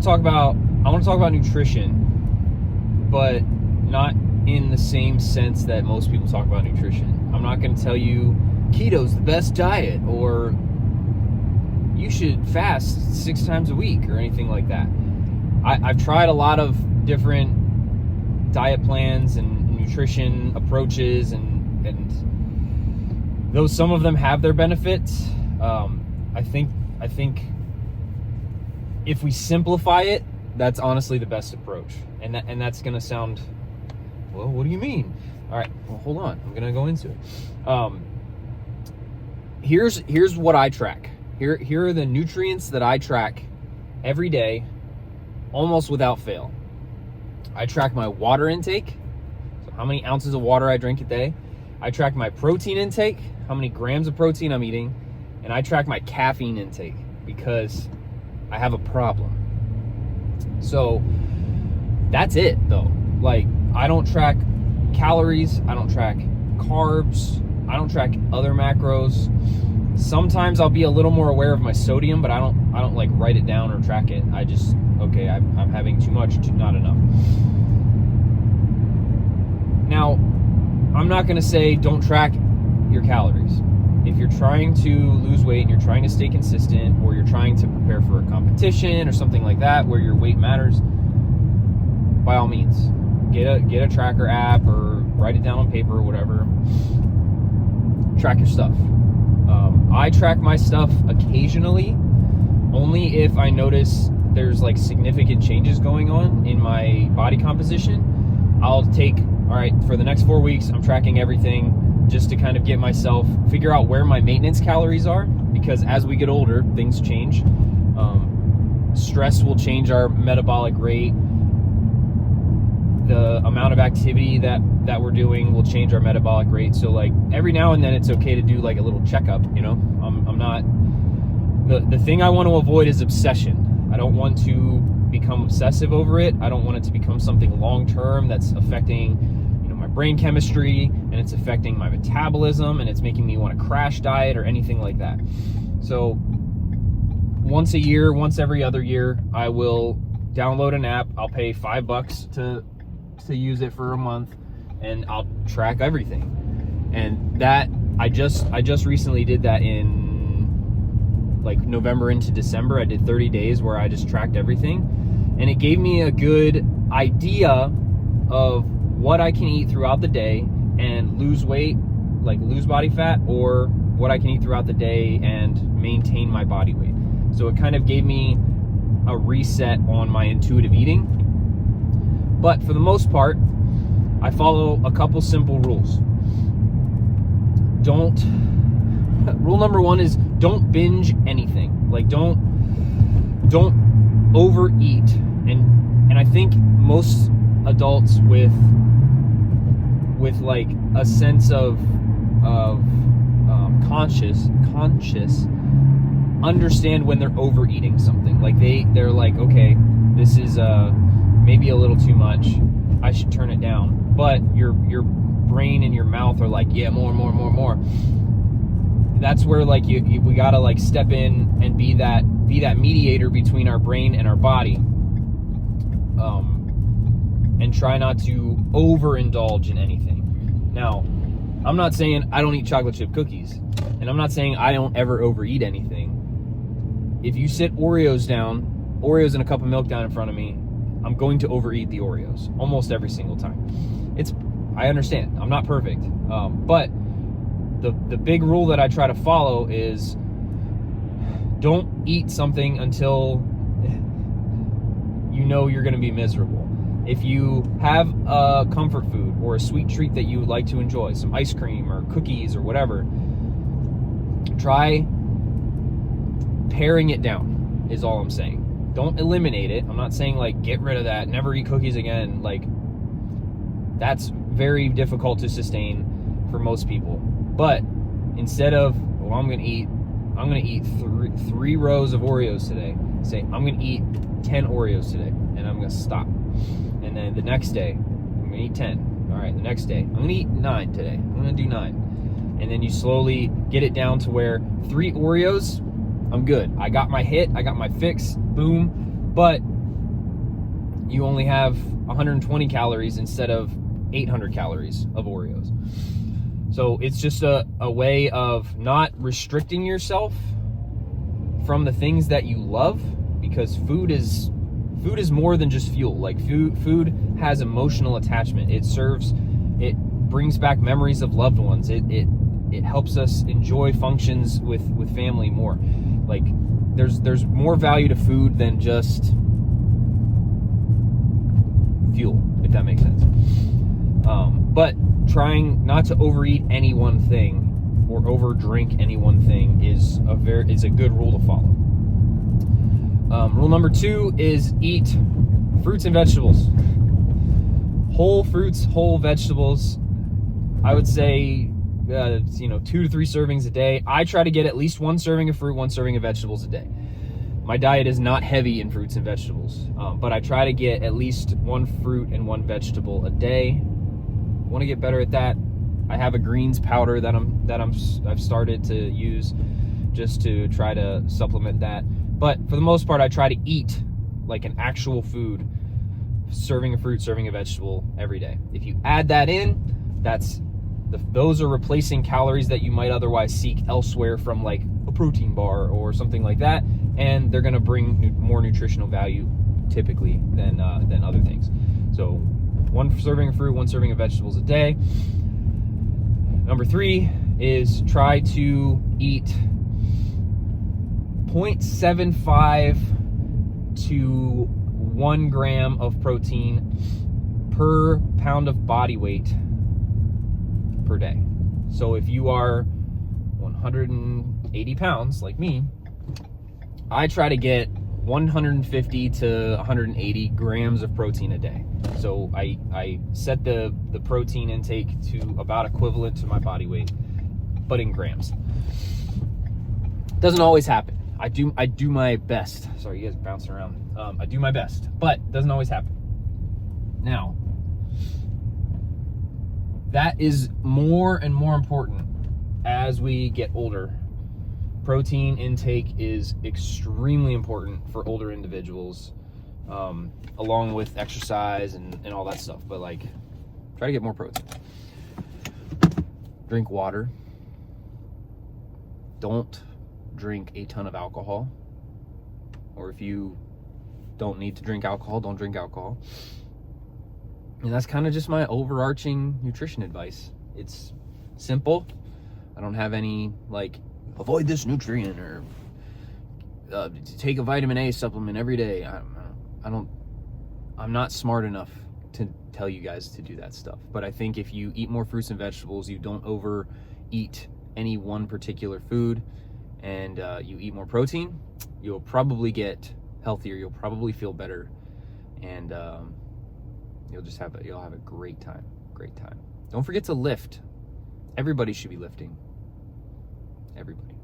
want to talk about nutrition, but not in the same sense that most people talk about nutrition. I'm not going to tell you keto's the best diet or you should fast 6 times a week or anything like that. I've tried a lot of different diet plans and nutrition approaches, and though some of them have their benefits, I think if we simplify it, that's honestly the best approach. And that's going to sound, well, what do you mean? All right, well, hold on. I'm going to go into it. Here's what I track. Here are the nutrients that I track every day, almost without fail. I track my water intake, so how many ounces of water I drink a day. I track my protein intake, how many grams of protein I'm eating, and I track my caffeine intake because I have a problem. So that's it though. Like, I don't track calories, I don't track carbs, I don't track other macros. Sometimes I'll be a little more aware of my sodium, but I don't like write it down or track it. I just, okay, I'm having too much, not enough. Now, I'm not gonna say don't track your calories. If you're trying to lose weight and you're trying to stay consistent, or you're trying to prepare for a competition or something like that where your weight matters, by all means, get a tracker app or write it down on paper or whatever. Track your stuff. I track my stuff occasionally, only if I notice there's like significant changes going on in my body composition. I'll take, all right, for the next 4 weeks, I'm tracking everything just to kind of get myself, figure out where my maintenance calories are, because as we get older, things change. Stress will change our metabolic rate. The amount of activity that we're doing will change our metabolic rate. So like every now and then it's okay to do like a little checkup, you know. I'm not, the thing I want to avoid is obsession. I don't want to become obsessive over it. I don't want it to become something long term that's affecting, you know, my brain chemistry, and it's affecting my metabolism, and it's making me want to crash diet or anything like that. So once a year, once every other year, I will download an app. I'll pay $5 to use it for a month, and I'll track everything. And that I just recently did that in like November into December. I did 30 days where I just tracked everything, and it gave me a good idea of what I can eat throughout the day and lose weight, like lose body fat, or what I can eat throughout the day and maintain my body weight. So it kind of gave me a reset on my intuitive eating. But for the most part, I follow a couple simple rules. Rule number 1 is don't binge anything. Like don't overeat. And I think most adults with like a sense of conscious understand when they're overeating something. Like they're like, okay, this is maybe a little too much, I should turn it down. But your brain and your mouth are like, yeah, more. That's where like we gotta like step in and be that mediator between our brain and our body, and try not to overindulge in anything. Now, I'm not saying I don't eat chocolate chip cookies, and I'm not saying I don't ever overeat anything. If you sit Oreos and a cup of milk down in front of me, I'm going to overeat the Oreos almost every single time. I understand, I'm not perfect, but the big rule that I try to follow is don't eat something until you know you're going to be miserable. If you have a comfort food or a sweet treat that you would like to enjoy, some ice cream or cookies or whatever, try paring it down is all I'm saying. Don't eliminate it. I'm not saying like get rid of that, never eat cookies again. Like that's very difficult to sustain for most people. But instead of, well, I'm gonna eat three rows of Oreos today, say I'm gonna eat 10 Oreos today, and I'm gonna stop. And then the next day, I'm gonna eat 10. All right, the next day, I'm gonna eat 9 today. I'm gonna do 9. And then you slowly get it down to where 3 Oreos, I'm good. I got my hit, I got my fix, boom. But you only have 120 calories instead of 800 calories of Oreos. So it's just a way of not restricting yourself from the things that you love, because food is more than just fuel. Like food has emotional attachment. It brings back memories of loved ones. It helps us enjoy functions with family more. Like there's more value to food than just fuel, if that makes sense. But trying not to overeat any one thing or over drink any one thing is a good rule to follow. Rule number 2 is eat fruits and vegetables. Whole fruits, whole vegetables. I would say 2 to 3 servings a day. I try to get at least 1 serving of fruit, 1 serving of vegetables a day. My diet is not heavy in fruits and vegetables, but I try to get at least 1 fruit and 1 vegetable a day. Want to get better at that. I have a greens powder that I've started to use just to try to supplement that. But for the most part, I try to eat like an actual food, serving of fruit, serving of vegetable every day. If you add that in, those are replacing calories that you might otherwise seek elsewhere from like a protein bar or something like that, and they're going to bring more nutritional value typically than other things. So 1 serving of fruit, 1 serving of vegetables a day. Number 3 is try to eat 0.75 to 1 gram of protein per pound of body weight per day. So if you are 180 pounds like me, I try to get 150 to 180 grams of protein a day. So I set the protein intake to about equivalent to my body weight, but in grams. Doesn't always happen. I do my best. Sorry, you guys bouncing around. I do my best, but doesn't always happen. Now, that is more and more important as we get older. Protein intake is extremely important for older individuals, along with exercise and all that stuff. But like, try to get more protein. Drink water. Don't drink a ton of alcohol. Or if you don't need to drink alcohol, don't drink alcohol. And that's kind of just my overarching nutrition advice. It's simple. I don't have any like avoid this nutrient or take a vitamin A supplement every day. I'm not smart enough to tell you guys to do that stuff. But I think if you eat more fruits and vegetables, you don't overeat any one particular food, and you eat more protein, you'll probably get healthier. You'll probably feel better, and you'll have a great time. Don't forget to lift. Everybody should be lifting. Everybody.